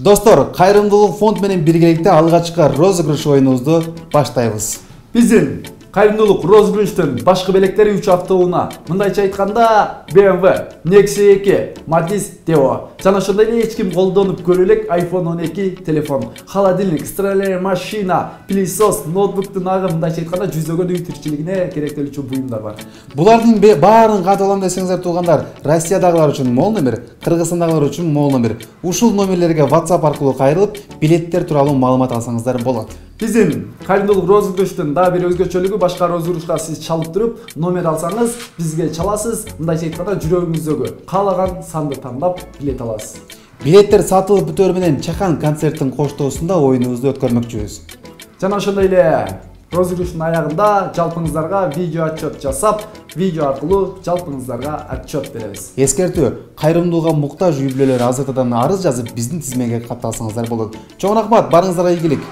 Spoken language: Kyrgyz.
Достор, кайрымдуулук фонд менен биргеликте алгачкы розыгрыш оюнубузду баштайбыз. Биздин кайрымдуулук розыгрыштын башкы белектери 3 автоунаа. Мындайча айтканда, BMW, Nexia 2, Matiz Teo. Жана ошондой эле эч ким колдонуп көрө элек iPhone 12 телефон, холодильник, стиральная машина, пылесос, ноутбуктун агы мындайча айтканда жүзөгөн үй тиричилигине керектелүүчү буюмдар бар. Булардын баарын катып алам десеңиздер туугандар, Россиядагылар үчүн мол номер, Кыргызстандагылар үчүн мол номер. Ушул номерлерге WhatsApp аркылуу кайрылып, билеттер тууралуу маалымат алсаңыздар болот. Биздин кайрымдуулук розыгрыштын дагы бир өзгөчөлүгү, башка розыгрышка сиз чалып туруп, номер алсаңыз, бизге чаласыз, мындайча айтканда жүрөгүңүздөгү каалаган санды тандап билет аласыз. Билеттер сатылып бүтөр менен Чакан концерттин коштоосунда оюнубузду өткөрмөкчүбүз. Жана ошондой эле розыгрыштын аягында жалпыңыздарга видео отчет жасап, видео аркылуу жалпыңыздарга отчет беребиз. Эскертүү, кайрымдуулукка муктаж үй бүлөлөр азыртадан арыз жазып, биздин тизмеге катталсаңыздар болот. Чоң рахмат, барыңыздарга ийгилик.